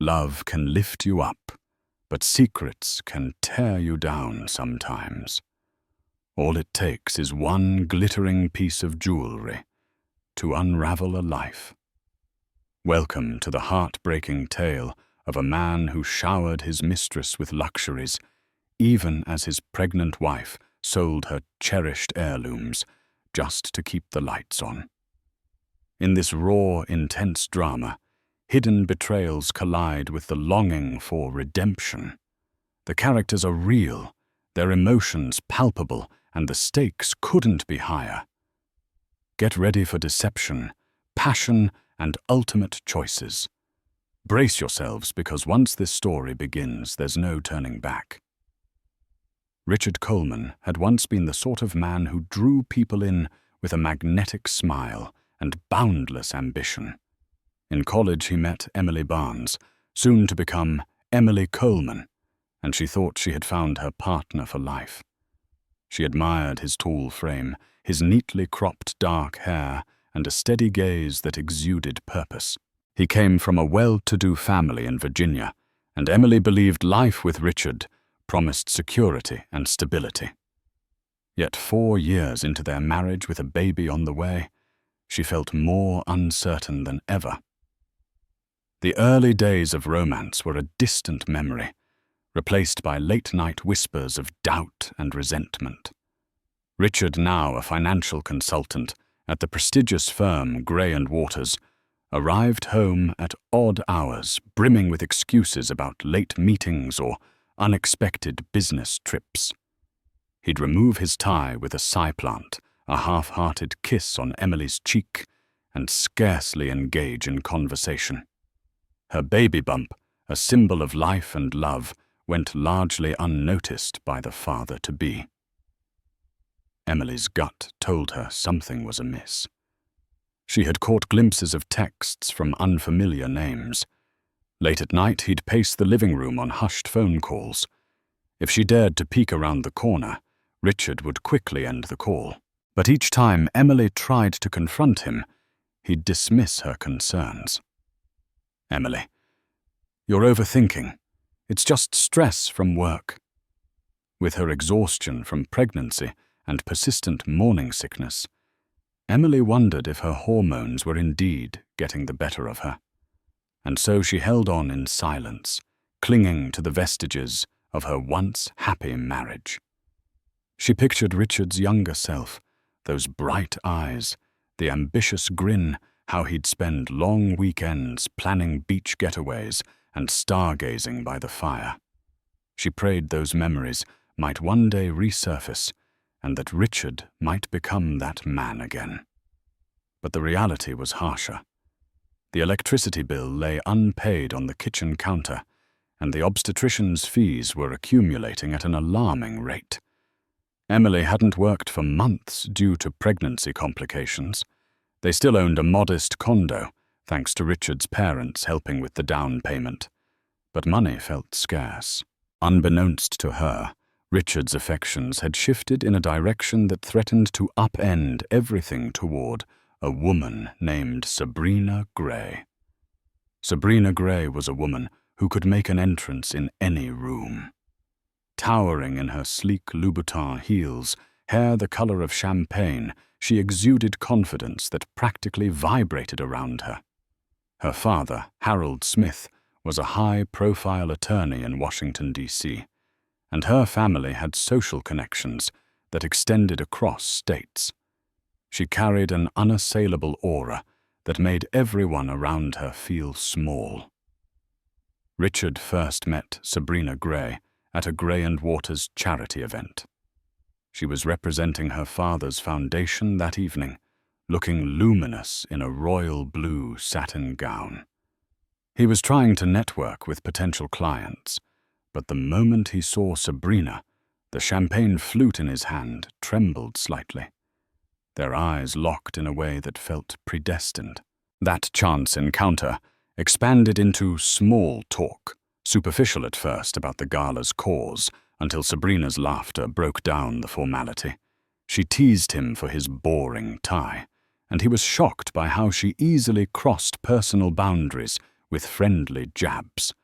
Love can lift you up, but secrets can tear you down sometimes. All it takes is one glittering piece of jewelry to unravel a life. Welcome to the heartbreaking tale of a man who showered his mistress with luxuries, even as his pregnant wife sold her cherished heirlooms just to keep the lights on. In this raw, intense drama, hidden betrayals collide with the longing for redemption. The characters are real, their emotions palpable, and the stakes couldn't be higher. Get ready for deception, passion, and ultimate choices. Brace yourselves, because once this story begins, there's no turning back. Richard Coleman had once been the sort of man who drew people in with a magnetic smile and boundless ambition. In college he met Emily Barnes, soon to become Emily Coleman, and she thought she had found her partner for life. She admired his tall frame, his neatly cropped dark hair, and a steady gaze that exuded purpose. He came from a well-to-do family in Virginia, and Emily believed life with Richard promised security and stability. Yet 4 years into their marriage, with a baby on the way, she felt more uncertain than ever. The early days of romance were a distant memory, replaced by late-night whispers of doubt and resentment. Richard, now a financial consultant at the prestigious firm Gray & Waters, arrived home at odd hours, brimming with excuses about late meetings or unexpected business trips. He'd remove his tie with a sigh plant, a half-hearted kiss on Emily's cheek, and scarcely engage in conversation. Her baby bump, a symbol of life and love, went largely unnoticed by the father-to-be. Emily's gut told her something was amiss. She had caught glimpses of texts from unfamiliar names. Late at night, he'd pace the living room on hushed phone calls. If she dared to peek around the corner, Richard would quickly end the call. But each time Emily tried to confront him, he'd dismiss her concerns. "Emily, you're overthinking. It's just stress from work." With her exhaustion from pregnancy and persistent morning sickness, Emily wondered if her hormones were indeed getting the better of her. And so she held on in silence, clinging to the vestiges of her once happy marriage. She pictured Richard's younger self, those bright eyes, the ambitious grin, how he'd spend long weekends planning beach getaways and stargazing by the fire. She prayed those memories might one day resurface, and that Richard might become that man again. But the reality was harsher. The electricity bill lay unpaid on the kitchen counter, and the obstetrician's fees were accumulating at an alarming rate. Emily hadn't worked for months due to pregnancy complications. They still owned a modest condo, thanks to Richard's parents helping with the down payment. But money felt scarce. Unbeknownst to her, Richard's affections had shifted in a direction that threatened to upend everything toward a woman named Sabrina Gray. Sabrina Gray was a woman who could make an entrance in any room. Towering in her sleek Louboutin heels, hair the color of champagne, she exuded confidence that practically vibrated around her. Her father, Harold Smith, was a high-profile attorney in Washington, D.C., and her family had social connections that extended across states. She carried an unassailable aura that made everyone around her feel small. Richard first met Sabrina Gray at a Gray & Waters charity event. She was representing her father's foundation that evening, looking luminous in a royal blue satin gown. He was trying to network with potential clients, but the moment he saw Sabrina, the champagne flute in his hand trembled slightly. Their eyes locked in a way that felt predestined. That chance encounter expanded into small talk, superficial at first about the gala's cause, until Sabrina's laughter broke down the formality. She teased him for his boring tie, and he was shocked by how she easily crossed personal boundaries with friendly jabs.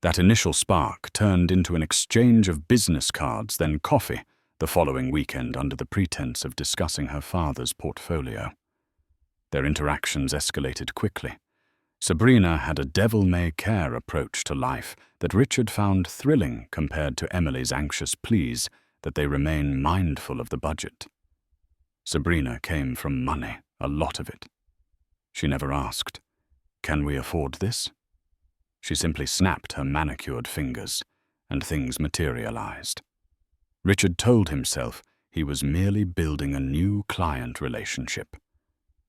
That initial spark turned into an exchange of business cards, then coffee, the following weekend under the pretense of discussing her father's portfolio. Their interactions escalated quickly. Sabrina had a devil-may-care approach to life that Richard found thrilling compared to Emily's anxious pleas that they remain mindful of the budget. Sabrina came from money, a lot of it. She never asked, "Can we afford this?" She simply snapped her manicured fingers, and things materialized. Richard told himself he was merely building a new client relationship.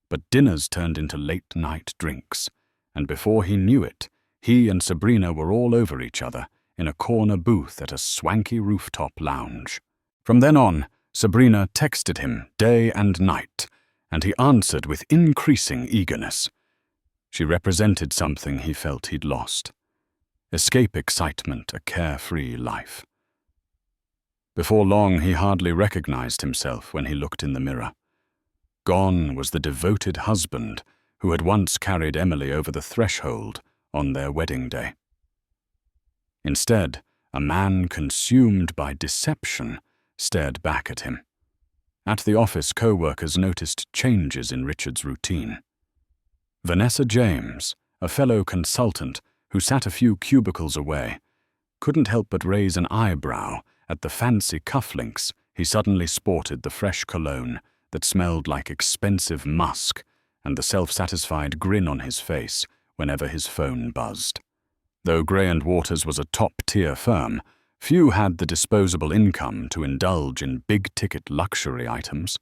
But dinners turned into late-night drinks, and before he knew it, he and Sabrina were all over each other in a corner booth at a swanky rooftop lounge. From then on, Sabrina texted him day and night, and he answered with increasing eagerness. She represented something he felt he'd lost. Escape excitement, a carefree life. Before long, he hardly recognized himself when he looked in the mirror. Gone was the devoted husband who had once carried Emily over the threshold on their wedding day. Instead, a man consumed by deception stared back at him. At the office, co-workers noticed changes in Richard's routine. Vanessa James, a fellow consultant who sat a few cubicles away, couldn't help but raise an eyebrow at the fancy cufflinks he suddenly sported, the fresh cologne that smelled like expensive musk, and the self-satisfied grin on his face whenever his phone buzzed. Though Gray & Waters was a top-tier firm, few had the disposable income to indulge in big-ticket luxury items.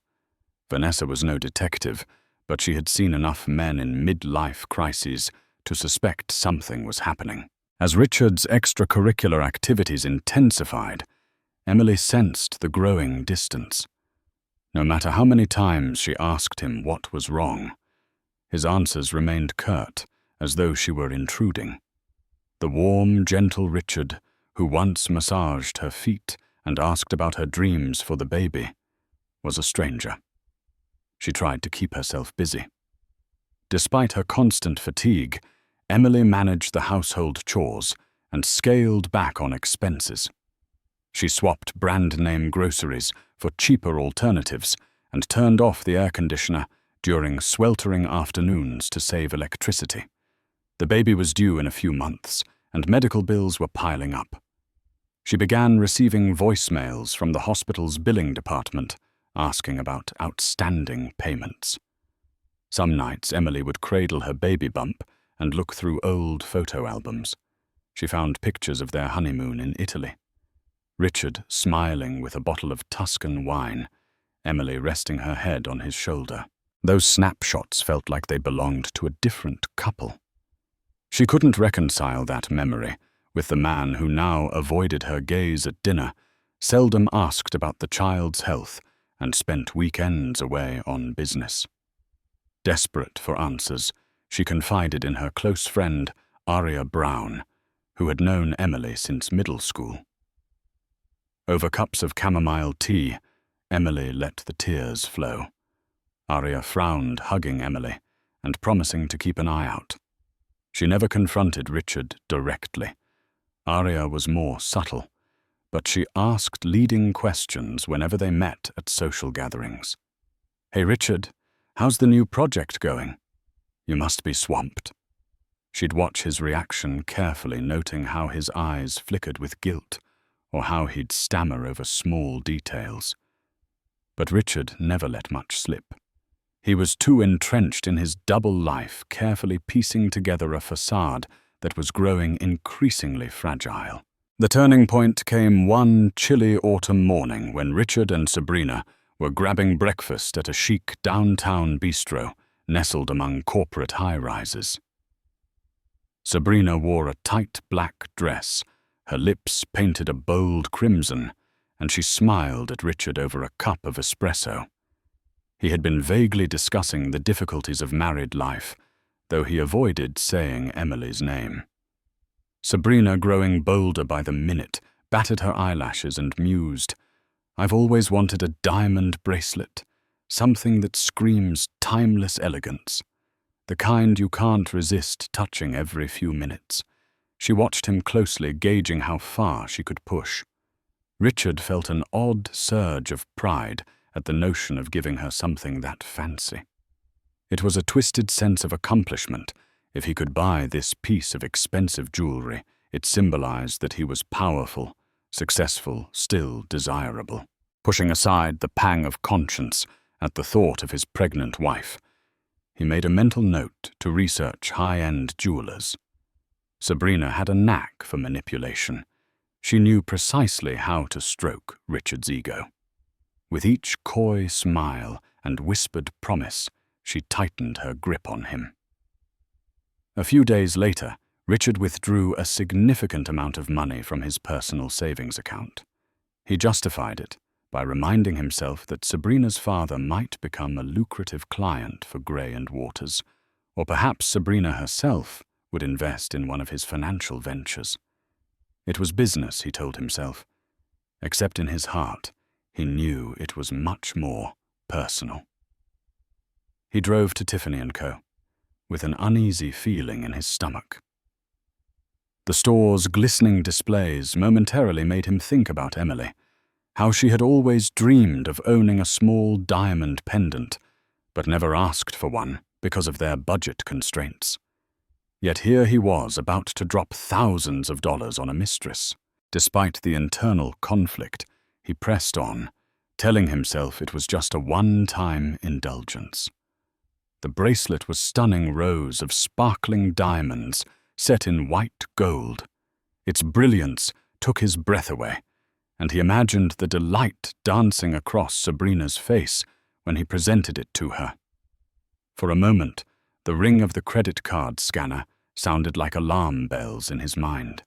Vanessa was no detective, but she had seen enough men in mid-life crises to suspect something was happening. As Richard's extracurricular activities intensified, Emily sensed the growing distance. No matter how many times she asked him what was wrong, his answers remained curt, as though she were intruding. The warm, gentle Richard, who once massaged her feet and asked about her dreams for the baby, was a stranger. She tried to keep herself busy. Despite her constant fatigue, Emily managed the household chores and scaled back on expenses. She swapped brand-name groceries for cheaper alternatives and turned off the air conditioner during sweltering afternoons to save electricity. The baby was due in a few months, and medical bills were piling up. She began receiving voicemails from the hospital's billing department asking about outstanding payments. Some nights, Emily would cradle her baby bump and look through old photo albums. She found pictures of their honeymoon in Italy. Richard smiling with a bottle of Tuscan wine, Emily resting her head on his shoulder. Those snapshots felt like they belonged to a different couple. She couldn't reconcile that memory with the man who now avoided her gaze at dinner, seldom asked about the child's health, and spent weekends away on business. Desperate for answers, she confided in her close friend, Aria Brown, who had known Emily since middle school. Over cups of chamomile tea, Emily let the tears flow. Aria frowned, hugging Emily, and promising to keep an eye out. She never confronted Richard directly. Aria was more subtle, but she asked leading questions whenever they met at social gatherings. "Hey Richard, how's the new project going? You must be swamped." She'd watch his reaction carefully, noting how his eyes flickered with guilt, or how he'd stammer over small details. But Richard never let much slip. He was too entrenched in his double life, carefully piecing together a facade that was growing increasingly fragile. The turning point came one chilly autumn morning when Richard and Sabrina were grabbing breakfast at a chic downtown bistro nestled among corporate high-rises. Sabrina wore a tight black dress, her lips painted a bold crimson, and she smiled at Richard over a cup of espresso. He had been vaguely discussing the difficulties of married life, though he avoided saying Emily's name. Sabrina, growing bolder by the minute, batted her eyelashes and mused, "I've always wanted a diamond bracelet, something that screams timeless elegance. the kind you can't resist touching every few minutes. She watched him closely, gauging how far she could push. Richard felt an odd surge of pride at the notion of giving her something that fancy. It was a twisted sense of accomplishment. If he could buy this piece of expensive jewelry, it symbolized that he was powerful, successful, still desirable. Pushing aside the pang of conscience at the thought of his pregnant wife, he made a mental note to research high-end jewelers. Sabrina had a knack for manipulation. She knew precisely how to stroke Richard's ego. With each coy smile and whispered promise, she tightened her grip on him. A few days later, Richard withdrew a significant amount of money from his personal savings account. He justified it by reminding himself that Sabrina's father might become a lucrative client for Gray and Waters, or perhaps Sabrina herself would invest in one of his financial ventures. It was business, he told himself, except in his heart, he knew it was much more personal. He drove to Tiffany & Co. with an uneasy feeling in his stomach. The store's glistening displays momentarily made him think about Emily, how she had always dreamed of owning a small diamond pendant, but never asked for one because of their budget constraints. Yet here he was about to drop thousands of dollars on a mistress. Despite the internal conflict, he pressed on, telling himself it was just a one-time indulgence. The bracelet was stunning rows of sparkling diamonds set in white gold. Its brilliance took his breath away, and he imagined the delight dancing across Sabrina's face when he presented it to her. For a moment, the ring of the credit card scanner sounded like alarm bells in his mind,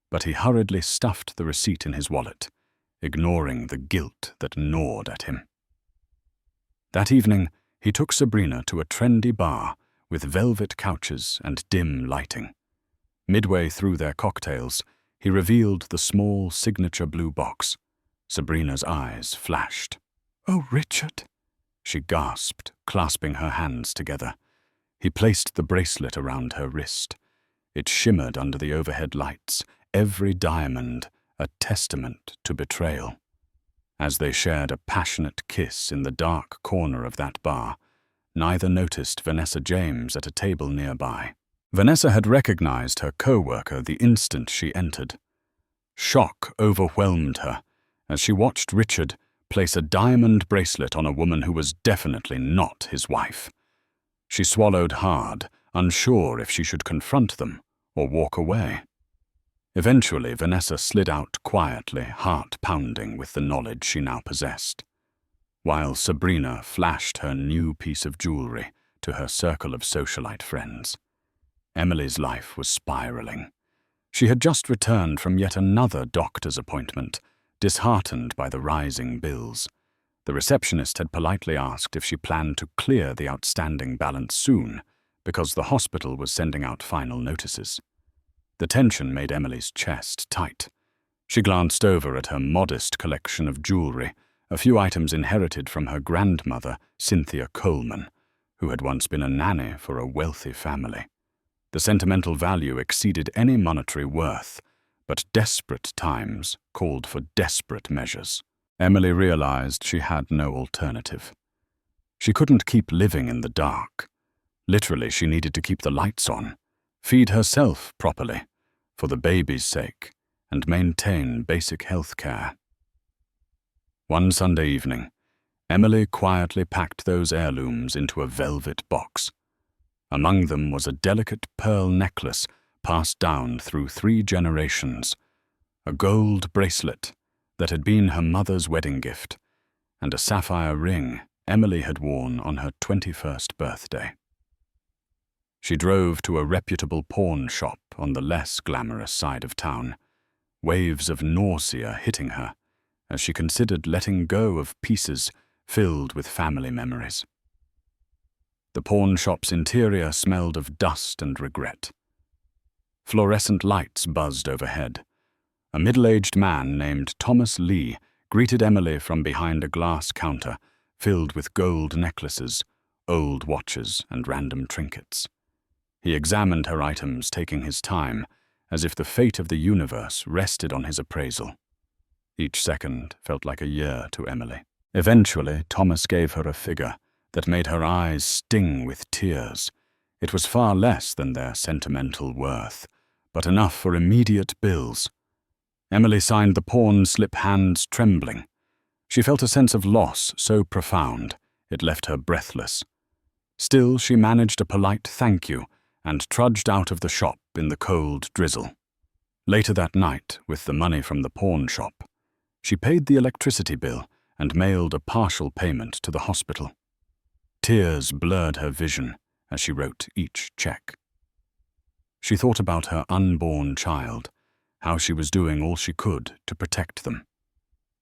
but he hurriedly stuffed the receipt in his wallet, ignoring the guilt that gnawed at him. That evening, he took Sabrina to a trendy bar with velvet couches and dim lighting. Midway through their cocktails, he revealed the small signature blue box. Sabrina's eyes flashed. "Oh, Richard," she gasped, clasping her hands together. He placed the bracelet around her wrist. It shimmered under the overhead lights, every diamond a testament to betrayal. As they shared a passionate kiss in the dark corner of that bar, neither noticed Vanessa James at a table nearby. Vanessa had recognized her co-worker the instant she entered. Shock overwhelmed her as she watched Richard place a diamond bracelet on a woman who was definitely not his wife. She swallowed hard, unsure if she should confront them or walk away. Eventually, Vanessa slid out quietly, heart pounding with the knowledge she now possessed, while Sabrina flashed her new piece of jewelry to her circle of socialite friends. Emily's life was spiraling. She had just returned from yet another doctor's appointment, disheartened by the rising bills. The receptionist had politely asked if she planned to clear the outstanding balance soon, because the hospital was sending out final notices. The tension made Emily's chest tight. She glanced over at her modest collection of jewelry, a few items inherited from her grandmother, Cynthia Coleman, who had once been a nanny for a wealthy family. The sentimental value exceeded any monetary worth, but desperate times called for desperate measures. Emily realized she had no alternative. She couldn't keep living in the dark. Literally, she needed to keep the lights on, feed herself properly, for the baby's sake, and maintain basic health care. One Sunday evening, Emily quietly packed those heirlooms into a velvet box. Among them was a delicate pearl necklace passed down through 3 generations, a gold bracelet that had been her mother's wedding gift, and a sapphire ring Emily had worn on her 21st birthday. She drove to a reputable pawn shop on the less glamorous side of town, waves of nausea hitting her as she considered letting go of pieces filled with family memories. The pawn shop's interior smelled of dust and regret. Fluorescent lights buzzed overhead. A middle-aged man named Thomas Lee greeted Emily from behind a glass counter filled with gold necklaces, old watches and random trinkets. He examined her items, taking his time, as if the fate of the universe rested on his appraisal. Each second felt like a year to Emily. Eventually, Thomas gave her a figure that made her eyes sting with tears. It was far less than their sentimental worth, but enough for immediate bills. Emily signed the pawn slip, hands trembling. She felt a sense of loss so profound it left her breathless. Still, she managed a polite thank you and trudged out of the shop in the cold drizzle. Later that night, with the money from the pawn shop, she paid the electricity bill and mailed a partial payment to the hospital. Tears blurred her vision as she wrote each check. She thought about her unborn child, how she was doing all she could to protect them.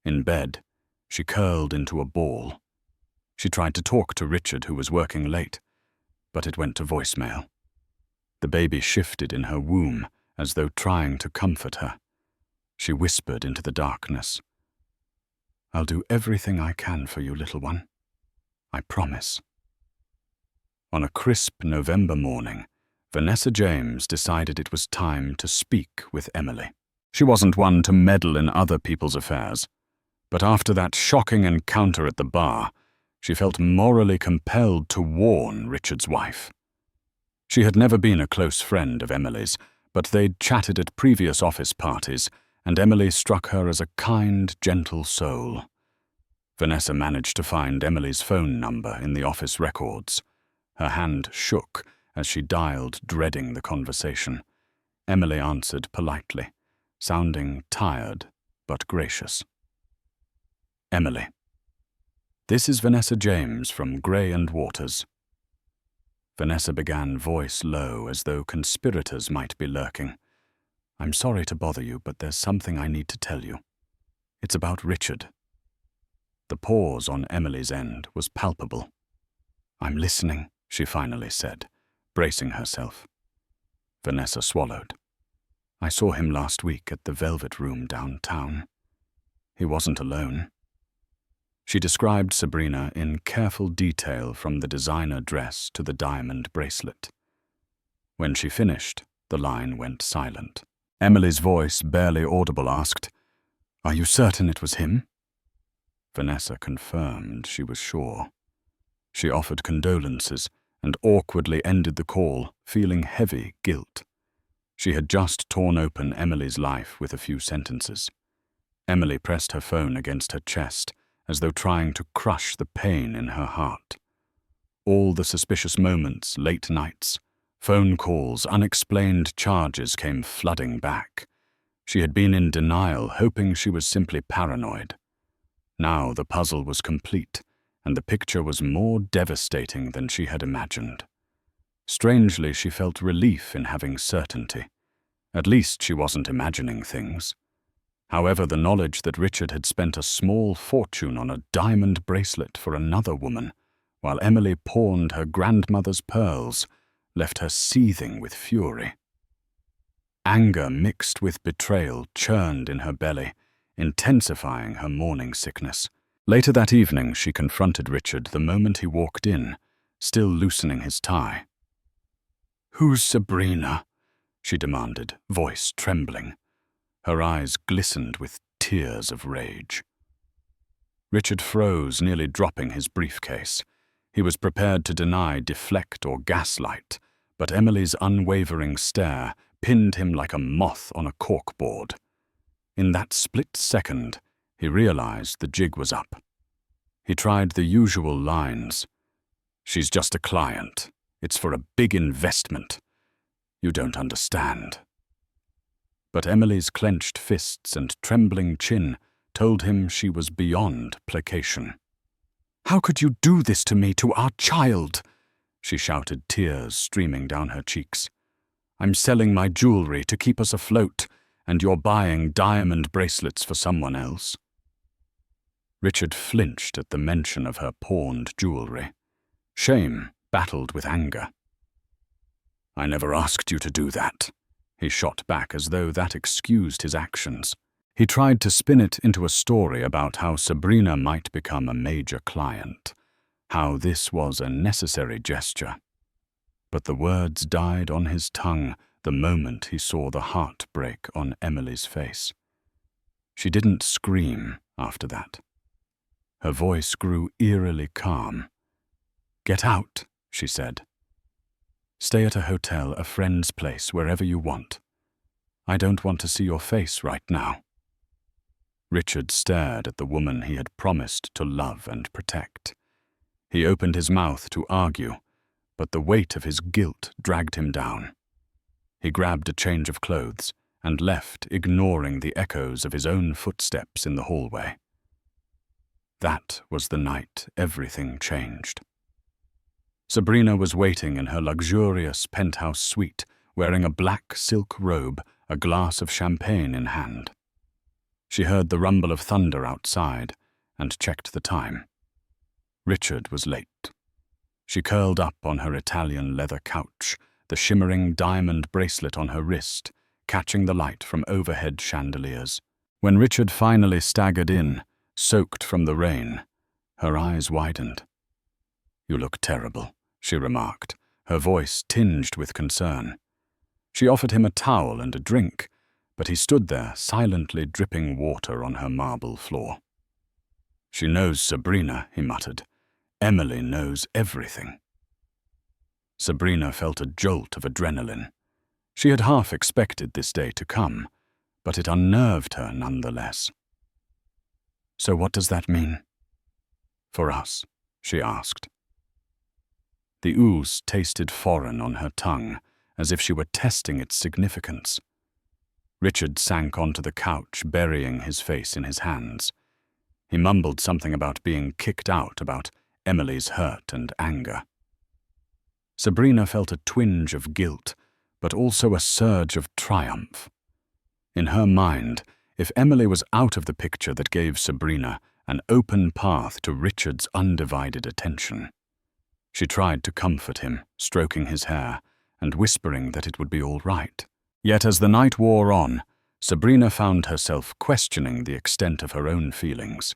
In bed, she curled into a ball. She tried to talk to Richard, who was working late, but it went to voicemail. The baby shifted in her womb as though trying to comfort her. She whispered into the darkness, "I'll do everything I can for you, little one. I promise." On a crisp November morning, Vanessa James decided it was time to speak with Emily. She wasn't one to meddle in other people's affairs, but after that shocking encounter at the bar, she felt morally compelled to warn Richard's wife. She had never been a close friend of Emily's, but they'd chatted at previous office parties, and Emily struck her as a kind, gentle soul. Vanessa managed to find Emily's phone number in the office records. Her hand shook as she dialed, dreading the conversation. Emily answered politely, sounding tired but gracious. "Emily, this is Vanessa James from Gray & Waters." Vanessa began, voice low, as though conspirators might be lurking. "I'm sorry to bother you, but there's something I need to tell you. It's about Richard." The pause on Emily's end was palpable. "I'm listening," she finally said, bracing herself. Vanessa swallowed. "I saw him last week at the Velvet Room downtown. He wasn't alone." She described Sabrina in careful detail, from the designer dress to the diamond bracelet. When she finished, the line went silent. Emily's voice, barely audible, asked, "Are you certain it was him?" Vanessa confirmed she was sure. She offered condolences and awkwardly ended the call, feeling heavy guilt. She had just torn open Emily's life with a few sentences. Emily pressed her phone against her chest, as though trying to crush the pain in her heart. All the suspicious moments, late nights, phone calls, unexplained charges came flooding back. She had been in denial, hoping she was simply paranoid. Now the puzzle was complete, and the picture was more devastating than she had imagined. Strangely, she felt relief in having certainty. At least she wasn't imagining things. However, the knowledge that Richard had spent a small fortune on a diamond bracelet for another woman, while Emily pawned her grandmother's pearls, left her seething with fury. Anger mixed with betrayal churned in her belly, intensifying her morning sickness. Later that evening, she confronted Richard the moment he walked in, still loosening his tie. "Who's Sabrina?" she demanded, voice trembling. Her eyes glistened with tears of rage. Richard froze, nearly dropping his briefcase. He was prepared to deny, deflect, or gaslight, but Emily's unwavering stare pinned him like a moth on a corkboard. In that split second, he realized the jig was up. He tried the usual lines. "She's just a client. It's for a big investment. You don't understand." But Emily's clenched fists and trembling chin told him she was beyond placation. "How could you do this to me, to our child?" she shouted, tears streaming down her cheeks. "I'm selling my jewelry to keep us afloat, and you're buying diamond bracelets for someone else." Richard flinched at the mention of her pawned jewelry. Shame battled with anger. "I never asked you to do that," he shot back, as though that excused his actions. He tried to spin it into a story about how Sabrina might become a major client, how this was a necessary gesture. But the words died on his tongue the moment he saw the heartbreak on Emily's face. She didn't scream after that. Her voice grew eerily calm. "Get out," she said. "Stay at a hotel, a friend's place, wherever you want. I don't want to see your face right now." Richard stared at the woman he had promised to love and protect. He opened his mouth to argue, but the weight of his guilt dragged him down. He grabbed a change of clothes and left, ignoring the echoes of his own footsteps in the hallway. That was the night everything changed. Sabrina was waiting in her luxurious penthouse suite, wearing a black silk robe, a glass of champagne in hand. She heard the rumble of thunder outside and checked the time. Richard was late. She curled up on her Italian leather couch, the shimmering diamond bracelet on her wrist, catching the light from overhead chandeliers. When Richard finally staggered in, soaked from the rain, her eyes widened. "You look terrible," she remarked, her voice tinged with concern. She offered him a towel and a drink, but he stood there silently dripping water on her marble floor. "She knows Sabrina," he muttered. "Emily knows everything." Sabrina felt a jolt of adrenaline. She had half expected this day to come, but it unnerved her nonetheless. "So what does that mean?" "For us?" she asked. The ooze tasted foreign on her tongue, as if she were testing its significance. Richard sank onto the couch, burying his face in his hands. He mumbled something about being kicked out, about Emily's hurt and anger. Sabrina felt a twinge of guilt, but also a surge of triumph. In her mind, if Emily was out of the picture, that gave Sabrina an open path to Richard's undivided attention. She tried to comfort him, stroking his hair and whispering that it would be all right. Yet as the night wore on, Sabrina found herself questioning the extent of her own feelings.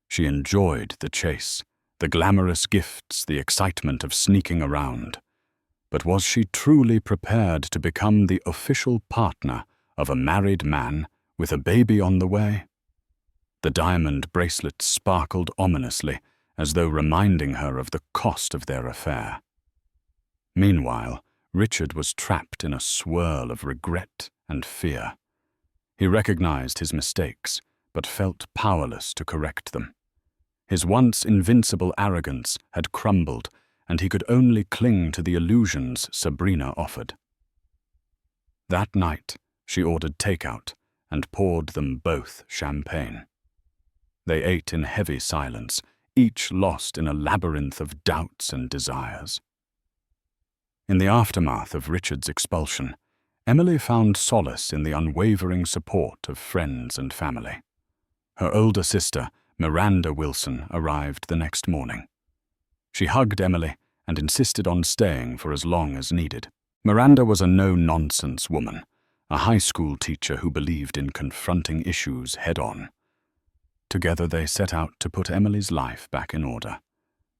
She enjoyed the chase, the glamorous gifts, the excitement of sneaking around. But was she truly prepared to become the official partner of a married man with a baby on the way? The diamond bracelet sparkled ominously, as though reminding her of the cost of their affair. Meanwhile, Richard was trapped in a swirl of regret and fear. He recognized his mistakes, but felt powerless to correct them. His once invincible arrogance had crumbled, and he could only cling to the illusions Sabrina offered. That night, she ordered takeout and poured them both champagne. They ate in heavy silence, each lost in a labyrinth of doubts and desires. In the aftermath of Richard's expulsion, Emily found solace in the unwavering support of friends and family. Her older sister, Miranda Wilson, arrived the next morning. She hugged Emily and insisted on staying for as long as needed. Miranda was a no-nonsense woman, a high school teacher who believed in confronting issues head-on. Together they set out to put Emily's life back in order.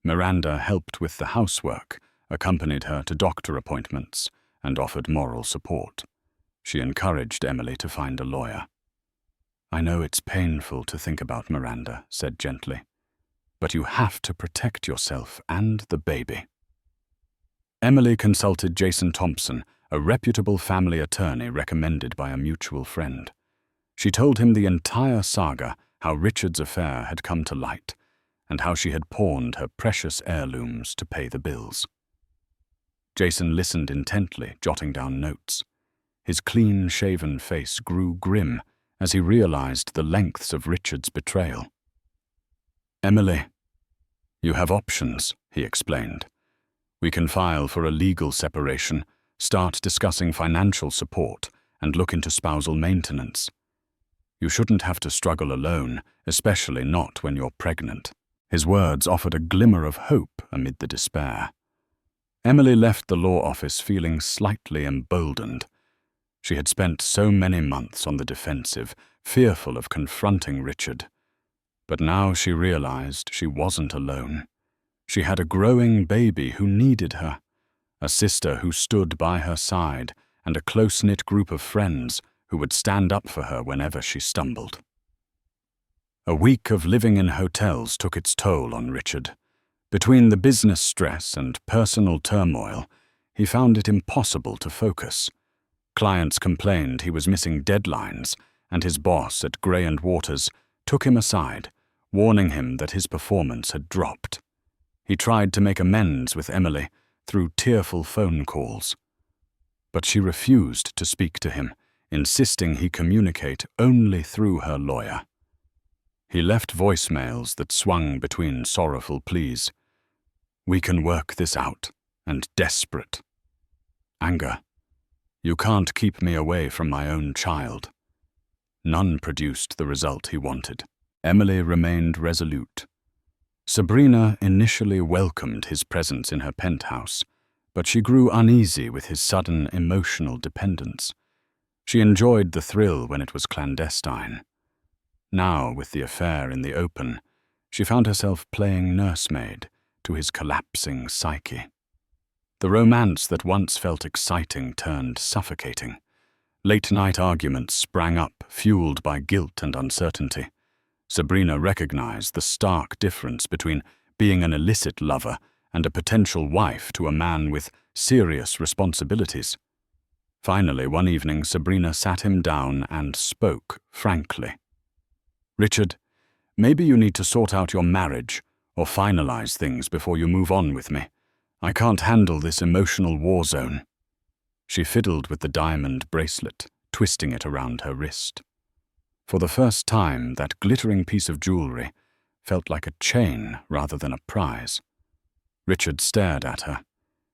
Miranda helped with the housework, accompanied her to doctor appointments, and offered moral support. She encouraged Emily to find a lawyer. "I know it's painful to think about," Miranda said gently, "but you have to protect yourself and the baby." Emily consulted Jason Thompson, a reputable family attorney recommended by a mutual friend. She told him the entire saga, how Richard's affair had come to light, and how she had pawned her precious heirlooms to pay the bills. Jason listened intently, jotting down notes. His clean-shaven face grew grim as he realized the lengths of Richard's betrayal. "Emily, you have options," he explained. "We can file for a legal separation, start discussing financial support, and look into spousal maintenance. You shouldn't have to struggle alone, especially not when you're pregnant." His words offered a glimmer of hope amid the despair. Emily left the law office feeling slightly emboldened. She had spent so many months on the defensive, fearful of confronting Richard. But now she realized she wasn't alone. She had a growing baby who needed her, a sister who stood by her side, and a close-knit group of friends who would stand up for her whenever she stumbled. A week of living in hotels took its toll on Richard. Between the business stress and personal turmoil, he found it impossible to focus. Clients complained he was missing deadlines, and his boss at Gray & Waters took him aside, warning him that his performance had dropped. He tried to make amends with Emily through tearful phone calls. But she refused to speak to him, insisting he communicate only through her lawyer. He left voicemails that swung between sorrowful pleas. "We can work this out," and desperate. Anger. "You can't keep me away from my own child." None produced the result he wanted. Emily remained resolute. Sabrina initially welcomed his presence in her penthouse, but she grew uneasy with his sudden emotional dependence. She enjoyed the thrill when it was clandestine. Now, with the affair in the open, she found herself playing nursemaid to his collapsing psyche. The romance that once felt exciting turned suffocating. Late-night arguments sprang up, fueled by guilt and uncertainty. Sabrina recognized the stark difference between being an illicit lover and a potential wife to a man with serious responsibilities. Finally, one evening, Sabrina sat him down and spoke frankly. "Richard, maybe you need to sort out your marriage or finalize things before you move on with me. I can't handle this emotional war zone." She fiddled with the diamond bracelet, twisting it around her wrist. For the first time, that glittering piece of jewelry felt like a chain rather than a prize. Richard stared at her,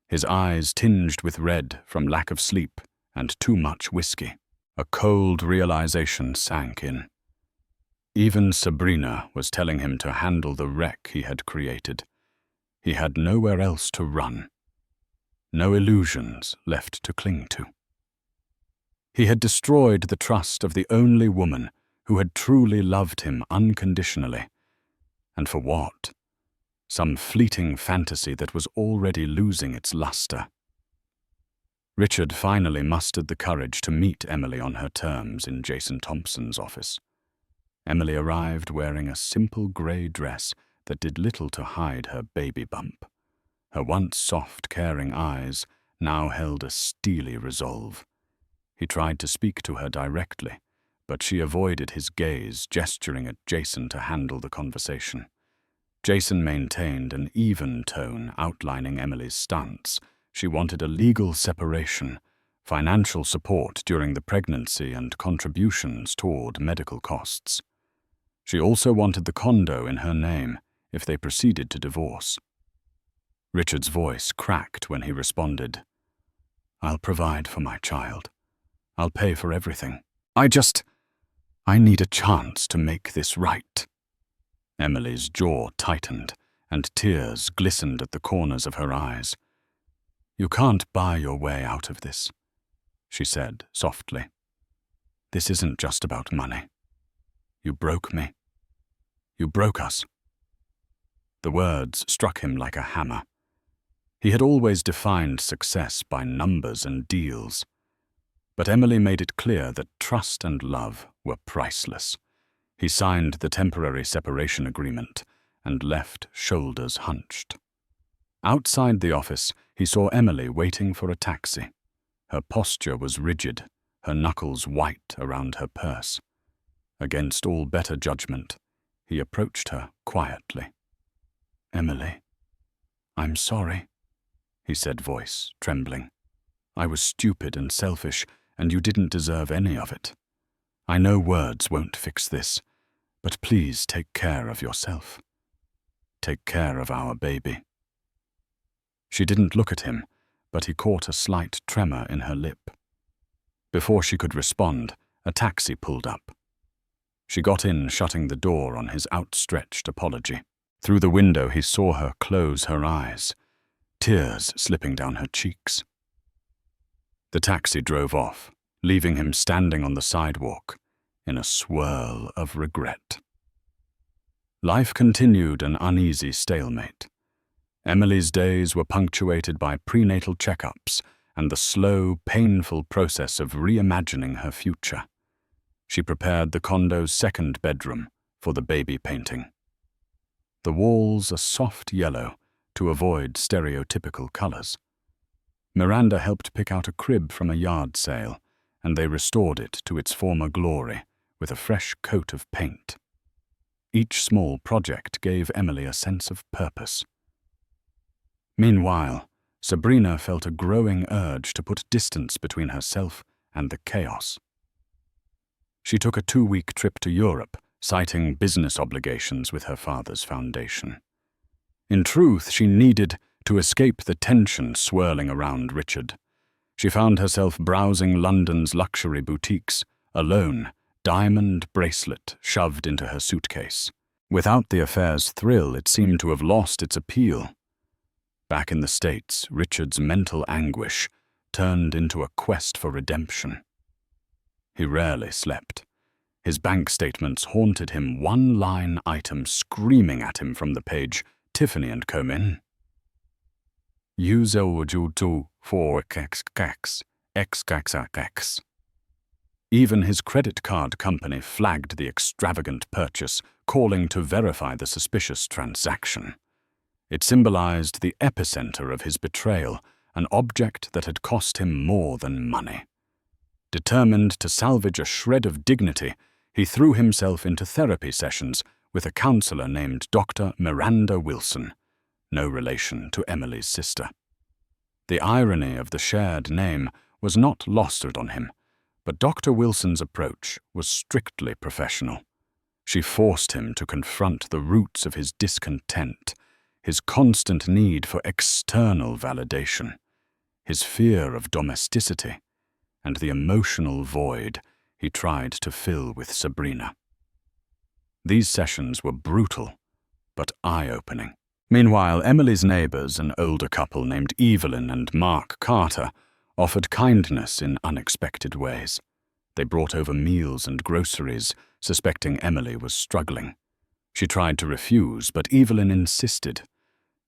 his eyes tinged with red from lack of sleep and too much whiskey. A cold realization sank in. Even Sabrina was telling him to handle the wreck he had created. He had nowhere else to run, no illusions left to cling to. He had destroyed the trust of the only woman who had truly loved him unconditionally. And for what? Some fleeting fantasy that was already losing its luster. Richard finally mustered the courage to meet Emily on her terms in Jason Thompson's office. Emily arrived wearing a simple grey dress that did little to hide her baby bump. Her once soft, caring eyes now held a steely resolve. He tried to speak to her directly, but she avoided his gaze, gesturing at Jason to handle the conversation. Jason maintained an even tone, outlining Emily's stance. She wanted a legal separation, financial support during the pregnancy, and contributions toward medical costs. She also wanted the condo in her name if they proceeded to divorce. Richard's voice cracked when he responded, "I'll provide for my child. I'll pay for everything. I need a chance to make this right." Emily's jaw tightened, and tears glistened at the corners of her eyes. "You can't buy your way out of this," she said softly. "This isn't just about money. You broke me. You broke us." The words struck him like a hammer. He had always defined success by numbers and deals. But Emily made it clear that trust and love were priceless. He signed the temporary separation agreement and left, shoulders hunched. Outside the office, he saw Emily waiting for a taxi. Her posture was rigid, her knuckles white around her purse. Against all better judgment, he approached her quietly. "Emily, I'm sorry," he said, voice trembling. "I was stupid and selfish, and you didn't deserve any of it. I know words won't fix this, but please take care of yourself. Take care of our baby." She didn't look at him, but he caught a slight tremor in her lip. Before she could respond, a taxi pulled up. She got in, shutting the door on his outstretched apology. Through the window, he saw her close her eyes, tears slipping down her cheeks. The taxi drove off, leaving him standing on the sidewalk in a swirl of regret. Life continued an uneasy stalemate. Emily's days were punctuated by prenatal checkups and the slow, painful process of reimagining her future. She prepared the condo's second bedroom for the baby painting. The walls a soft yellow to avoid stereotypical colors. Miranda helped pick out a crib from a yard sale, and they restored it to its former glory with a fresh coat of paint. Each small project gave Emily a sense of purpose. Meanwhile, Sabrina felt a growing urge to put distance between herself and the chaos. She took a 2-week trip to Europe, citing business obligations with her father's foundation. In truth, she needed to escape the tension swirling around Richard. She found herself browsing London's luxury boutiques, alone, diamond bracelet shoved into her suitcase. Without the affair's thrill, it seemed to have lost its appeal. Back in the States, Richard's mental anguish turned into a quest for redemption. He rarely slept. His bank statements haunted him, one-line item screaming at him from the page, Tiffany & Coleman. XXX. Even his credit card company flagged the extravagant purchase, calling to verify the suspicious transaction. It symbolized the epicenter of his betrayal, an object that had cost him more than money. Determined to salvage a shred of dignity, he threw himself into therapy sessions with a counselor named Dr. Miranda Wilson, no relation to Emily's sister. The irony of the shared name was not lost on him, but Dr. Wilson's approach was strictly professional. She forced him to confront the roots of his discontent, his constant need for external validation, his fear of domesticity, and the emotional void he tried to fill with Sabrina. These sessions were brutal, but eye-opening. Meanwhile, Emily's neighbors, an older couple named Evelyn and Mark Carter, offered kindness in unexpected ways. They brought over meals and groceries, suspecting Emily was struggling. She tried to refuse, but Evelyn insisted.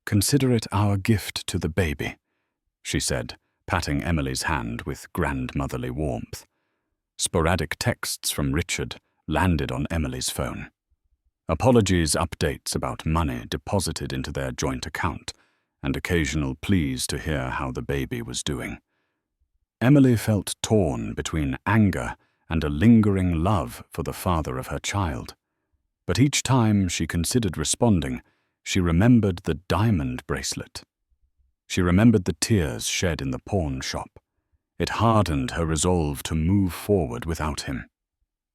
"Consider it our gift to the baby," she said, patting Emily's hand with grandmotherly warmth. Sporadic texts from Richard landed on Emily's phone. Apologies, updates about money deposited into their joint account, and occasional pleas to hear how the baby was doing. Emily felt torn between anger and a lingering love for the father of her child. But each time she considered responding, she remembered the diamond bracelet. She remembered the tears shed in the pawn shop. It hardened her resolve to move forward without him.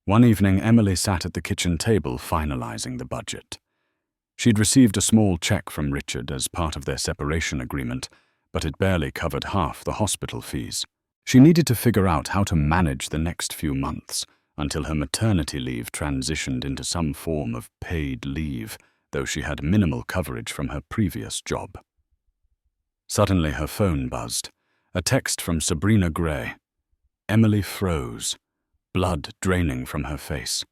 One evening, Emily sat at the kitchen table finalizing the budget. She'd received a small check from Richard as part of their separation agreement, but it barely covered half the hospital fees. She needed to figure out how to manage the next few months until her maternity leave transitioned into some form of paid leave, though she had minimal coverage from her previous job. Suddenly her phone buzzed. A text from Sabrina Gray. Emily froze, blood draining from her face.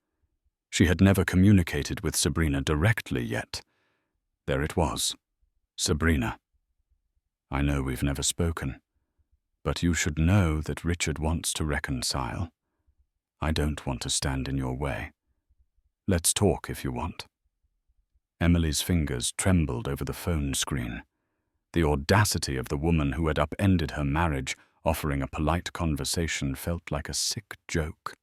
She had never communicated with Sabrina directly yet. There it was. Sabrina. "I know we've never spoken, but you should know that Richard wants to reconcile. I don't want to stand in your way. Let's talk if you want." Emily's fingers trembled over the phone screen. The audacity of the woman who had upended her marriage offering a polite conversation felt like a sick joke.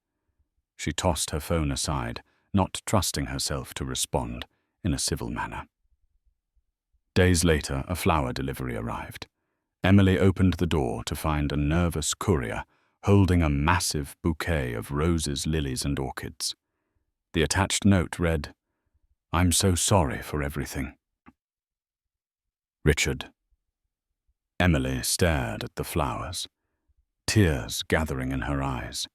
She tossed her phone aside, not trusting herself to respond in a civil manner. Days later, a flower delivery arrived. Emily opened the door to find a nervous courier holding a massive bouquet of roses, lilies, and orchids. The attached note read, "I'm so sorry for everything. Richard." Emily stared at the flowers, tears gathering in her eyes.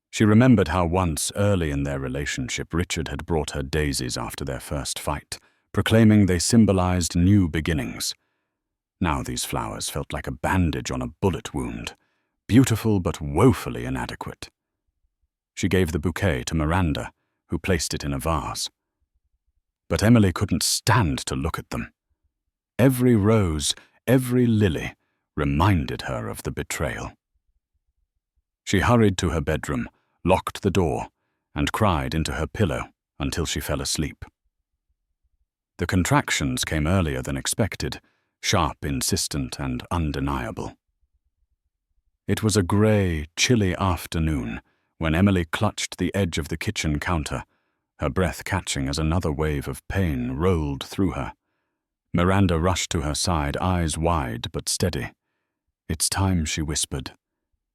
She remembered how once, early in their relationship, Richard had brought her daisies after their first fight, proclaiming they symbolized new beginnings. Now these flowers felt like a bandage on a bullet wound, beautiful but woefully inadequate. She gave the bouquet to Miranda, who placed it in a vase. But Emily couldn't stand to look at them. Every rose, every lily reminded her of the betrayal. She hurried to her bedroom, locked the door, and cried into her pillow until she fell asleep. The contractions came earlier than expected, sharp, insistent, and undeniable. It was a grey, chilly afternoon when Emily clutched the edge of the kitchen counter, her breath catching as another wave of pain rolled through her. Miranda rushed to her side, eyes wide but steady. "It's time," she whispered.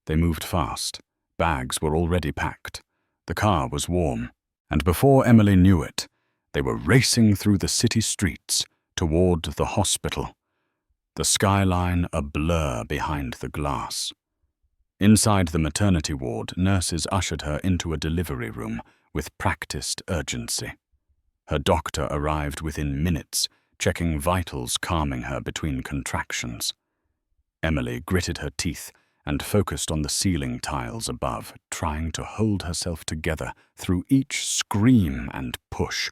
They moved fast. Bags were already packed. The car was warm, and before Emily knew it, they were racing through the city streets toward the hospital, the skyline a blur behind the glass. Inside the maternity ward, nurses ushered her into a delivery room with practiced urgency. Her doctor arrived within minutes, checking vitals, calming her between contractions. Emily gritted her teeth and focused on the ceiling tiles above, trying to hold herself together through each scream and push.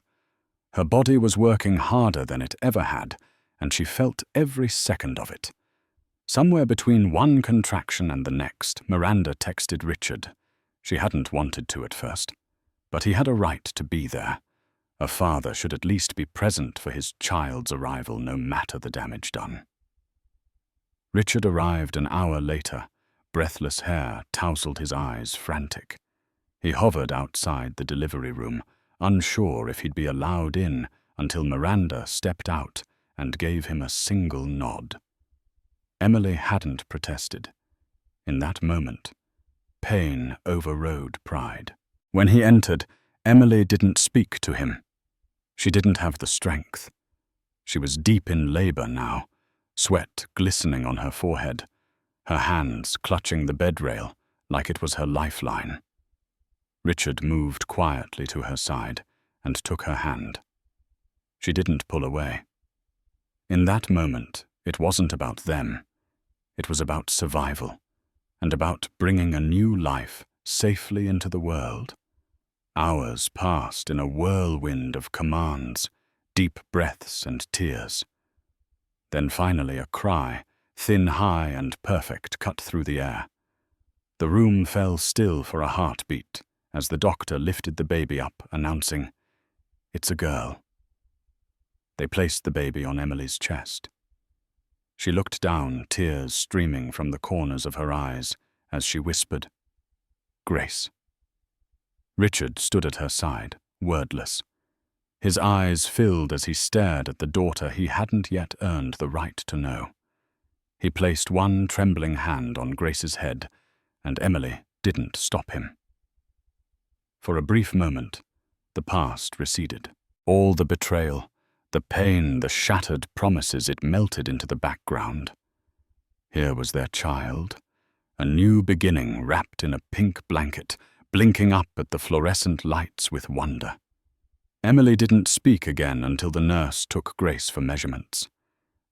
Her body was working harder than it ever had, and she felt every second of it. Somewhere between one contraction and the next, Miranda texted Richard. She hadn't wanted to at first, but he had a right to be there. A father should at least be present for his child's arrival, no matter the damage done. Richard arrived an hour later. Breathless hair tousled his eyes, frantic. He hovered outside the delivery room, unsure if he'd be allowed in until Miranda stepped out and gave him a single nod. Emily hadn't protested. In that moment, pain overrode pride. When he entered, Emily didn't speak to him. She didn't have the strength. She was deep in labor now, sweat glistening on her forehead, her hands clutching the bedrail like it was her lifeline. Richard moved quietly to her side and took her hand. She didn't pull away. In that moment, it wasn't about them. It was about survival, and about bringing a new life safely into the world. Hours passed in a whirlwind of commands, deep breaths and tears. Then finally a cry, thin, high, and perfect, cut through the air. The room fell still for a heartbeat as the doctor lifted the baby up, announcing, "It's a girl." They placed the baby on Emily's chest. She looked down, tears streaming from the corners of her eyes, as she whispered, "Grace." Richard stood at her side, wordless. His eyes filled as he stared at the daughter he hadn't yet earned the right to know. He placed one trembling hand on Grace's head, and Emily didn't stop him. For a brief moment, the past receded. All the betrayal, the pain, the shattered promises, it melted into the background. Here was their child, a new beginning wrapped in a pink blanket, blinking up at the fluorescent lights with wonder. Emily didn't speak again until the nurse took Grace for measurements.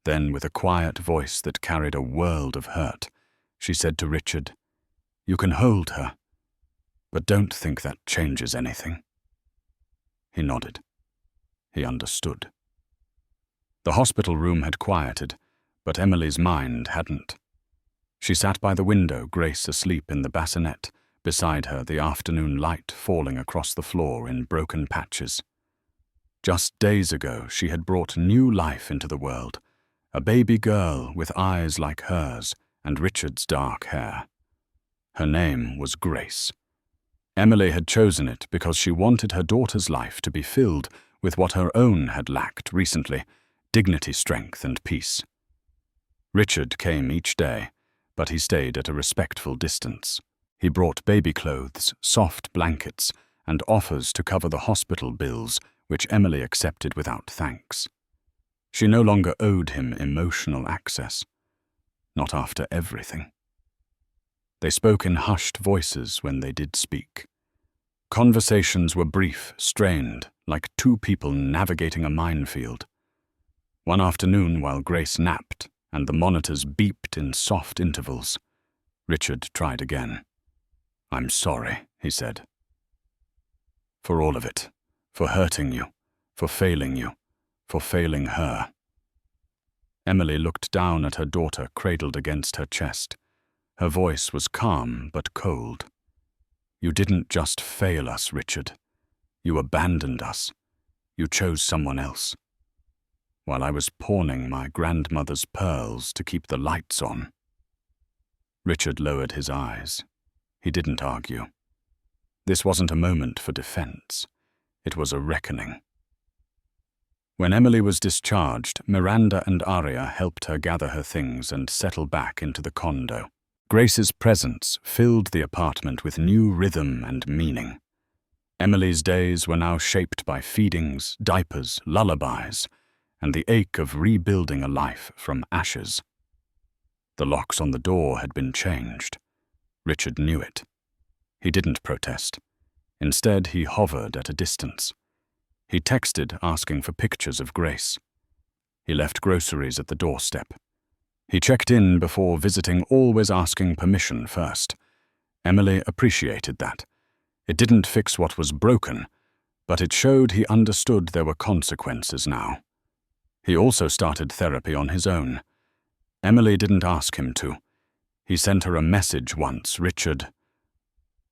Then, with a quiet voice that carried a world of hurt, she said to Richard, "You can hold her, but don't think that changes anything." He nodded. He understood. The hospital room had quieted, but Emily's mind hadn't. She sat by the window, Grace asleep in the bassinet, beside her the afternoon light falling across the floor in broken patches. Just days ago, she had brought new life into the world, a baby girl with eyes like hers and Richard's dark hair. Her name was Grace. Emily had chosen it because she wanted her daughter's life to be filled with what her own had lacked recently: dignity, strength, and peace. Richard came each day, but he stayed at a respectful distance. He brought baby clothes, soft blankets, and offers to cover the hospital bills, which Emily accepted without thanks. She no longer owed him emotional access. Not after everything. They spoke in hushed voices when they did speak. Conversations were brief, strained, like two people navigating a minefield. One afternoon, while Grace napped and the monitors beeped in soft intervals, Richard tried again. "I'm sorry," he said. "For all of it. For hurting you. For failing you. For failing her." Emily looked down at her daughter cradled against her chest. Her voice was calm but cold. "You didn't just fail us, Richard. You abandoned us. You chose someone else. While I was pawning my grandmother's pearls to keep the lights on." Richard lowered his eyes. He didn't argue. This wasn't a moment for defense. It was a reckoning. When Emily was discharged, Miranda and Aria helped her gather her things and settle back into the condo. Grace's presence filled the apartment with new rhythm and meaning. Emily's days were now shaped by feedings, diapers, lullabies, and the ache of rebuilding a life from ashes. The locks on the door had been changed. Richard knew it. He didn't protest. Instead, he hovered at a distance. He texted asking for pictures of Grace. He left groceries at the doorstep. He checked in before visiting, always asking permission first. Emily appreciated that. It didn't fix what was broken, but it showed he understood there were consequences now. He also started therapy on his own. Emily didn't ask him to. He sent her a message once, "Richard,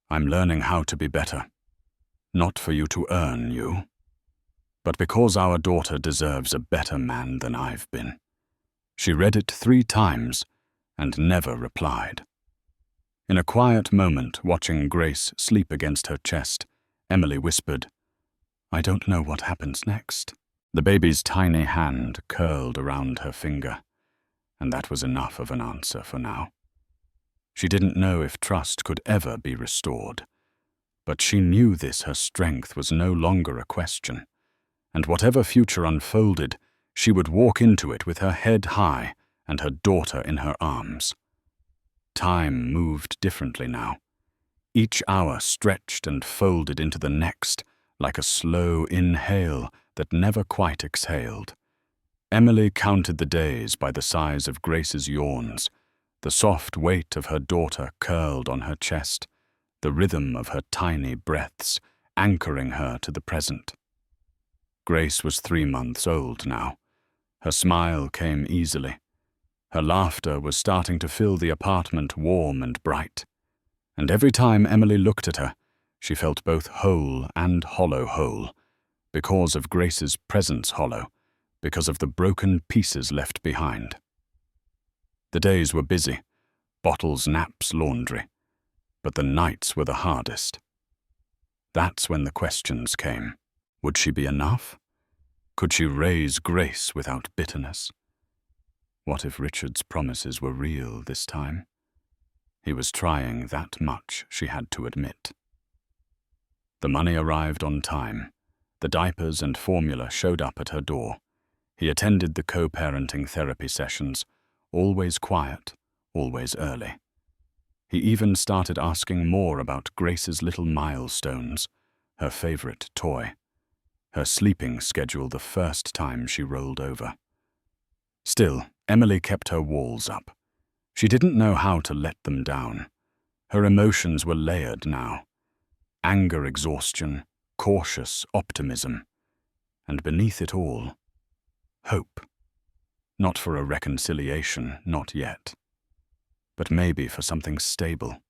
I'm learning how to be better. Not for you to earn you, but because our daughter deserves a better man than I've been." She read it 3 times and never replied. In a quiet moment, watching Grace sleep against her chest, Emily whispered, "I don't know what happens next." The baby's tiny hand curled around her finger, and that was enough of an answer for now. She didn't know if trust could ever be restored, but she knew her strength was no longer a question, and whatever future unfolded, she would walk into it with her head high and her daughter in her arms. Time moved differently now. Each hour stretched and folded into the next, like a slow inhale that never quite exhaled. Emily counted the days by the size of Grace's yawns, the soft weight of her daughter curled on her chest, the rhythm of her tiny breaths anchoring her to the present. Grace was 3 months old now. Her smile came easily. Her laughter was starting to fill the apartment warm and bright. And every time Emily looked at her, she felt both whole and hollow whole, because of Grace's presence hollow, because of the broken pieces left behind. The days were busy, bottles, naps, laundry, but the nights were the hardest. That's when the questions came. Would she be enough? Could she raise Grace without bitterness? What if Richard's promises were real this time? He was trying that much, she had to admit. The money arrived on time. The diapers and formula showed up at her door. He attended the co-parenting therapy sessions, always quiet, always early. He even started asking more about Grace's little milestones, her favorite toy, her sleeping schedule the first time she rolled over. Still, Emily kept her walls up. She didn't know how to let them down. Her emotions were layered now. Anger, exhaustion, cautious optimism, and beneath it all, hope. Not for a reconciliation, not yet, but maybe for something stable,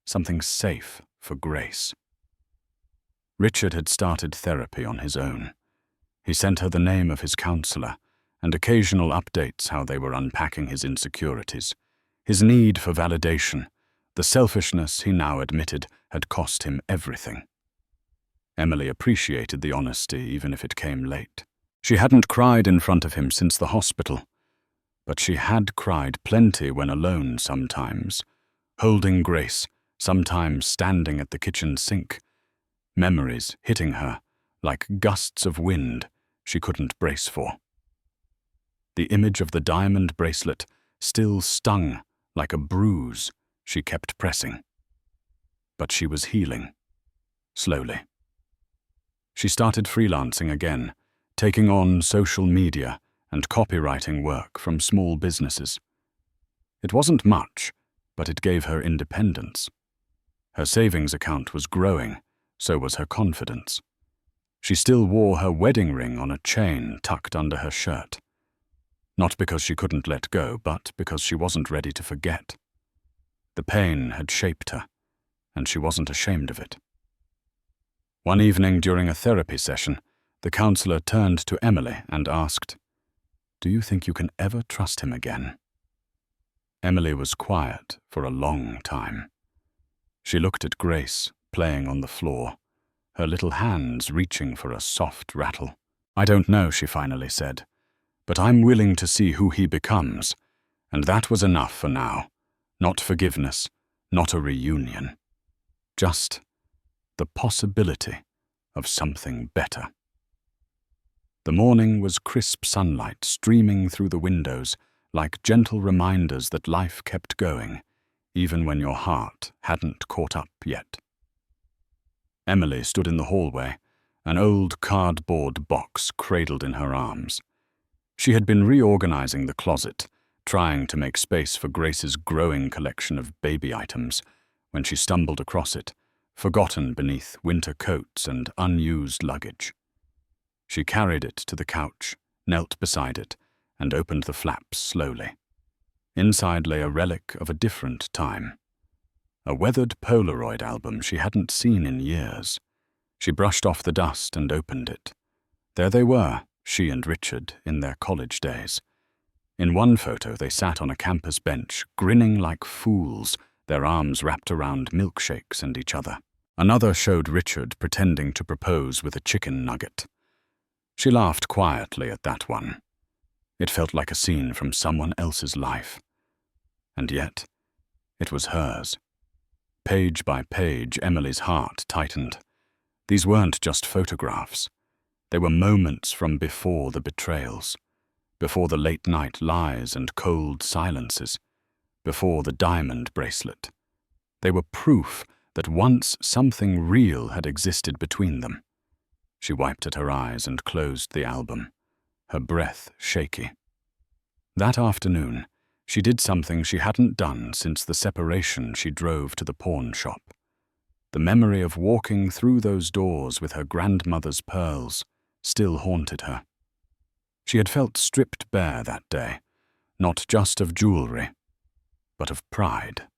something safe for Grace. Richard had started therapy on his own. He sent her the name of his counselor and occasional updates how they were unpacking his insecurities, his need for validation, the selfishness he now admitted had cost him everything. Emily appreciated the honesty even if it came late. She hadn't cried in front of him since the hospital, but she had cried plenty when alone sometimes, holding Grace, sometimes standing at the kitchen sink, memories hitting her like gusts of wind she couldn't brace for. The image of the diamond bracelet still stung like a bruise she kept pressing. But she was healing, slowly. She started freelancing again, taking on social media and copywriting work from small businesses. It wasn't much, but it gave her independence. Her savings account was growing, so was her confidence. She still wore her wedding ring on a chain tucked under her shirt. Not because she couldn't let go, but because she wasn't ready to forget. The pain had shaped her, and she wasn't ashamed of it. One evening during a therapy session, the counselor turned to Emily and asked, "Do you think you can ever trust him again?" Emily was quiet for a long time. She looked at Grace, playing on the floor, her little hands reaching for a soft rattle. "I don't know," she finally said, "but I'm willing to see who he becomes." And that was enough for now. Not forgiveness, not a reunion. Just the possibility of something better. The morning was crisp sunlight streaming through the windows, like gentle reminders that life kept going, even when your heart hadn't caught up yet. Emily stood in the hallway, an old cardboard box cradled in her arms. She had been reorganizing the closet, trying to make space for Grace's growing collection of baby items, when she stumbled across it, forgotten beneath winter coats and unused luggage. She carried it to the couch, knelt beside it, and opened the flaps slowly. Inside lay a relic of a different time. A weathered Polaroid album she hadn't seen in years. She brushed off the dust and opened it. There they were, she and Richard, in their college days. In one photo, they sat on a campus bench, grinning like fools, their arms wrapped around milkshakes and each other. Another showed Richard pretending to propose with a chicken nugget. She laughed quietly at that one. It felt like a scene from someone else's life. And yet, it was hers. Page by page, Emily's heart tightened. These weren't just photographs. They were moments from before the betrayals, before the late-night lies and cold silences, before the diamond bracelet. They were proof that once something real had existed between them. She wiped at her eyes and closed the album, her breath shaky. That afternoon, she did something she hadn't done since the separation she drove to the pawn shop. The memory of walking through those doors with her grandmother's pearls still haunted her. She had felt stripped bare that day, not just of jewelry, but of pride.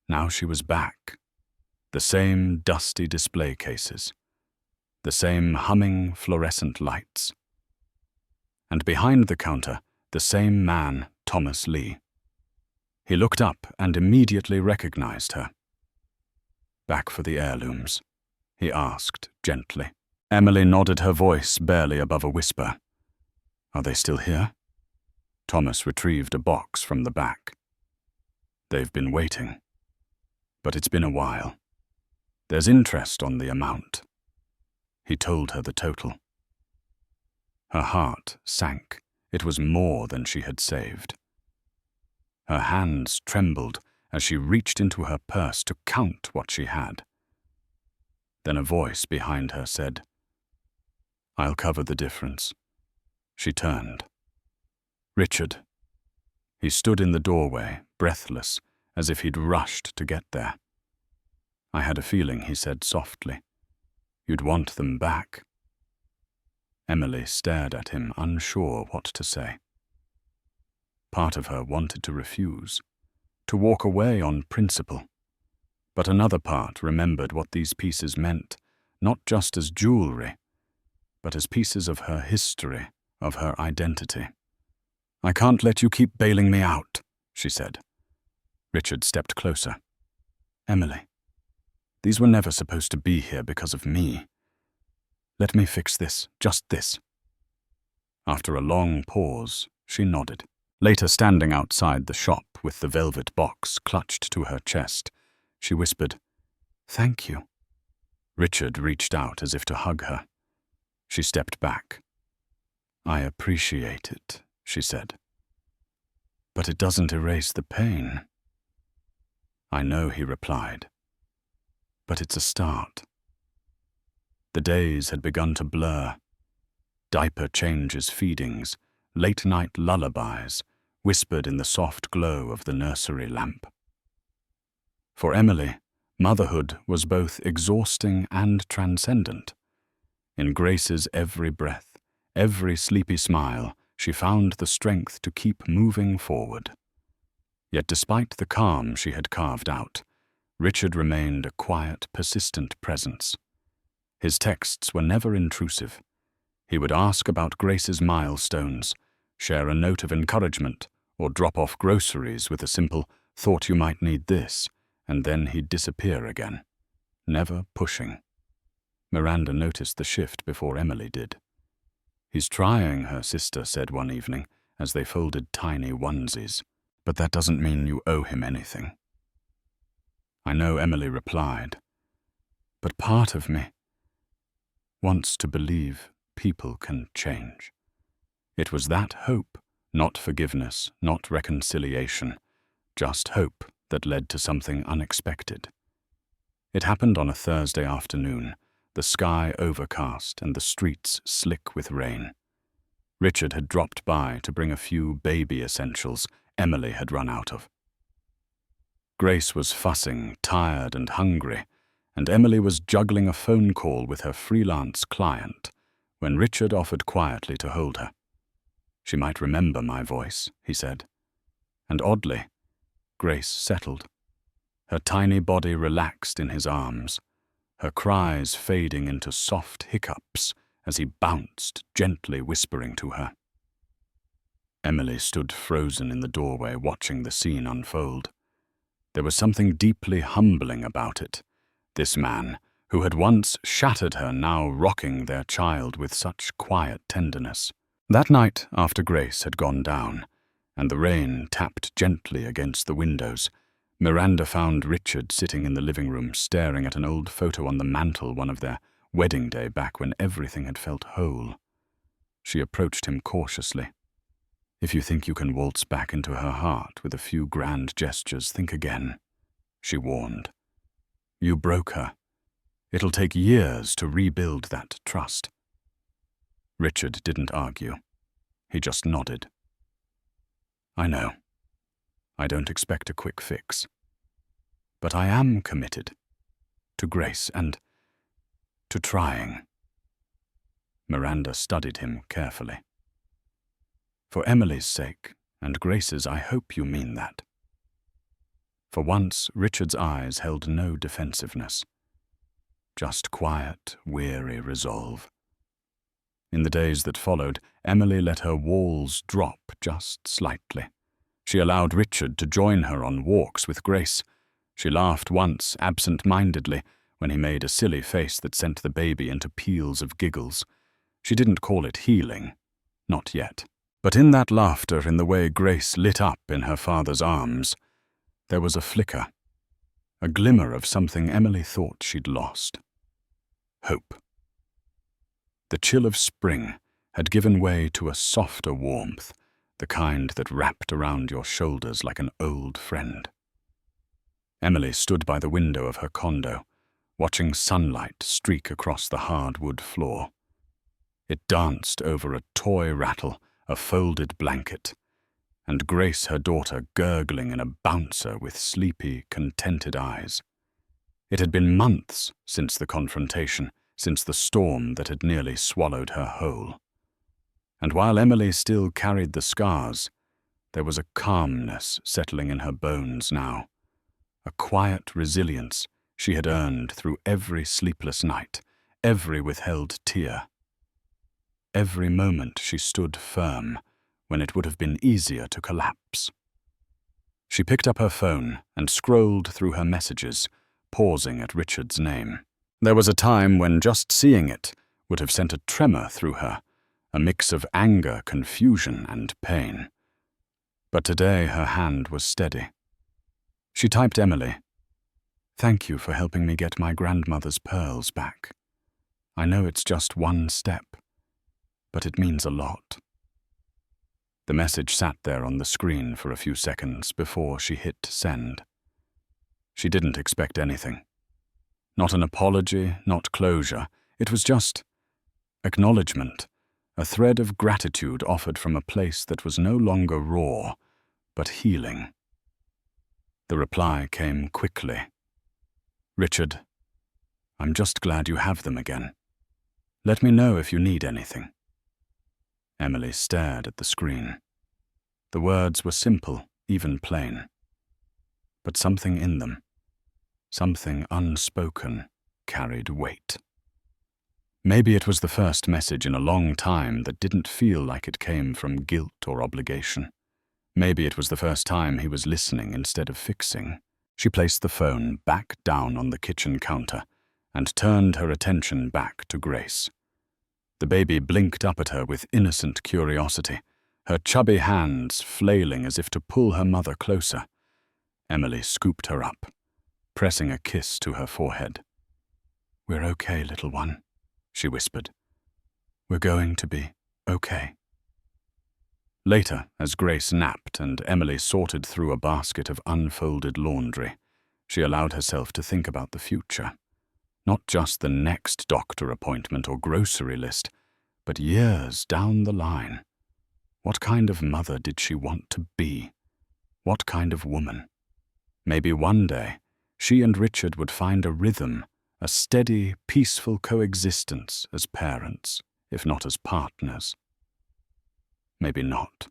Now she was back. The same dusty display cases, the same humming fluorescent lights. And behind the counter, the same man, Thomas Lee. He looked up and immediately recognized her. "Back for the heirlooms?" he asked gently. Emily nodded, her voice barely above a whisper. "Are they still here?" Thomas retrieved a box from the back. "They've been waiting. But it's been a while. There's interest on the amount." He told her the total. Her heart sank. It was more than she had saved. Her hands trembled as she reached into her purse to count what she had. Then a voice behind her said, "I'll cover the difference." She turned. "Richard." He stood in the doorway, breathless, as if he'd rushed to get there. "I had a feeling," he said softly. "You'd want them back." Emily stared at him, unsure what to say. Part of her wanted to refuse, to walk away on principle. But another part remembered what these pieces meant, not just as jewelry, but as pieces of her history, of her identity. "I can't let you keep bailing me out," she said. Richard stepped closer. "Emily, these were never supposed to be here because of me. Let me fix this, just this." After a long pause, she nodded. Later, standing outside the shop with the velvet box clutched to her chest, she whispered, "Thank you." Richard reached out as if to hug her. She stepped back. "I appreciate it," she said. "But it doesn't erase the pain." "I know," he replied. "But it's a start." The days had begun to blur. Diaper changes, feedings, late-night lullabies, whispered in the soft glow of the nursery lamp. For Emily, motherhood was both exhausting and transcendent. In Grace's every breath, every sleepy smile, she found the strength to keep moving forward. Yet despite the calm she had carved out, Richard remained a quiet, persistent presence. His texts were never intrusive. He would ask about Grace's milestones, share a note of encouragement, or drop off groceries with a simple, "thought you might need this," and then he'd disappear again, never pushing. Miranda noticed the shift before Emily did. "He's trying," her sister said one evening, as they folded tiny onesies, "but that doesn't mean you owe him anything." I know Emily replied, "But part of me wants to believe people can change." It was that hope, not forgiveness, not reconciliation, just hope that led to something unexpected. It happened on a Thursday afternoon, the sky overcast and the streets slick with rain. Richard had dropped by to bring a few baby essentials Emily had run out of. Grace was fussing, tired and hungry, and Emily was juggling a phone call with her freelance client when Richard offered quietly to hold her. "She might remember my voice," he said. And oddly, Grace settled. Her tiny body relaxed in his arms, her cries fading into soft hiccups as he bounced, gently whispering to her. Emily stood frozen in the doorway watching the scene unfold. There was something deeply humbling about it. This man, who had once shattered her, now rocking their child with such quiet tenderness. That night, after Grace had gone down, and the rain tapped gently against the windows, Miranda found Richard sitting in the living room staring at an old photo on the mantel, one of their wedding day back when everything had felt whole. She approached him cautiously. "If you think you can waltz back into her heart with a few grand gestures, think again," she warned. "You broke her. It'll take years to rebuild that trust." Richard didn't argue. He just nodded. "I know. I don't expect a quick fix. But I am committed to Grace and to trying." Miranda studied him carefully. "For Emily's sake and Grace's, I hope you mean that." For once, Richard's eyes held no defensiveness, just quiet, weary resolve. In the days that followed, Emily let her walls drop just slightly. She allowed Richard to join her on walks with Grace. She laughed once, absent-mindedly, when he made a silly face that sent the baby into peals of giggles. She didn't call it healing, not yet. But in that laughter, in the way Grace lit up in her father's arms, there was a flicker, a glimmer of something Emily thought she'd lost. Hope. The chill of spring had given way to a softer warmth, the kind that wrapped around your shoulders like an old friend. Emily stood by the window of her condo, watching sunlight streak across the hardwood floor. It danced over a toy rattle, a folded blanket, and Grace, her daughter, gurgling in a bouncer with sleepy, contented eyes. It had been months since the confrontation, since the storm that had nearly swallowed her whole. And while Emily still carried the scars, there was a calmness settling in her bones now, a quiet resilience she had earned through every sleepless night, every withheld tear. Every moment she stood firm when it would have been easier to collapse. She picked up her phone and scrolled through her messages, pausing at Richard's name. There was a time when just seeing it would have sent a tremor through her, a mix of anger, confusion, and pain. But today her hand was steady. She typed Emily, "Thank you for helping me get my grandmother's pearls back. I know it's just one step, but it means a lot." The message sat there on the screen for a few seconds before she hit send. She didn't expect anything. Not an apology, not closure. It was just acknowledgement, a thread of gratitude offered from a place that was no longer raw, but healing. The reply came quickly. "Richard, I'm just glad you have them again. Let me know if you need anything." Emily stared at the screen. The words were simple, even plain. But something in them, something unspoken, carried weight. Maybe it was the first message in a long time that didn't feel like it came from guilt or obligation. Maybe it was the first time he was listening instead of fixing. She placed the phone back down on the kitchen counter and turned her attention back to Grace. The baby blinked up at her with innocent curiosity, her chubby hands flailing as if to pull her mother closer. Emily scooped her up, pressing a kiss to her forehead. "We're okay, little one," she whispered. "We're going to be okay." Later, as Grace napped and Emily sorted through a basket of unfolded laundry, she allowed herself to think about the future. Not just the next doctor appointment or grocery list, but years down the line. What kind of mother did she want to be? What kind of woman? Maybe one day, she and Richard would find a rhythm, a steady, peaceful coexistence as parents, if not as partners. Maybe not.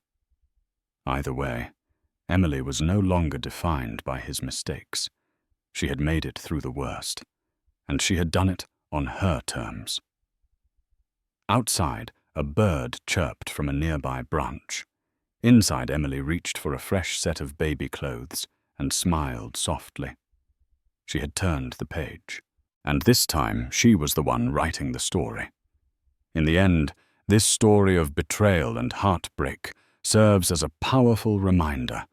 Either way, Emily was no longer defined by his mistakes. She had made it through the worst, and she had done it on her terms. Outside, a bird chirped from a nearby branch. Inside, Emily reached for a fresh set of baby clothes and smiled softly. She had turned the page, and this time she was the one writing the story. In the end, this story of betrayal and heartbreak serves as a powerful reminder.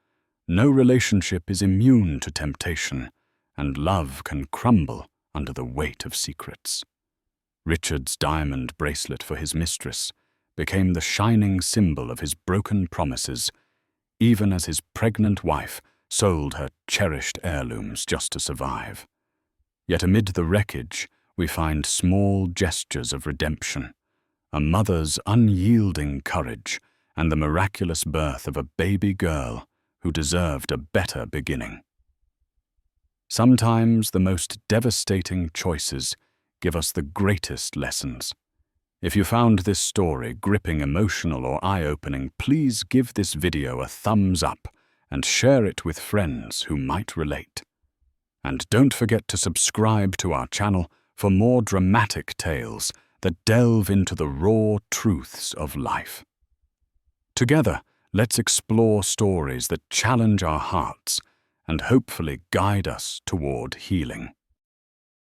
No relationship is immune to temptation, and love can crumble under the weight of secrets. Richard's diamond bracelet for his mistress became the shining symbol of his broken promises, even as his pregnant wife sold her cherished heirlooms just to survive. Yet amid the wreckage, we find small gestures of redemption, a mother's unyielding courage, and the miraculous birth of a baby girl who deserved a better beginning. Sometimes the most devastating choices give us the greatest lessons. If you found this story gripping, emotional, or eye-opening, please give this video a thumbs up and share it with friends who might relate. And don't forget to subscribe to our channel for more dramatic tales that delve into the raw truths of life. Together, let's explore stories that challenge our hearts and hopefully guide us toward healing.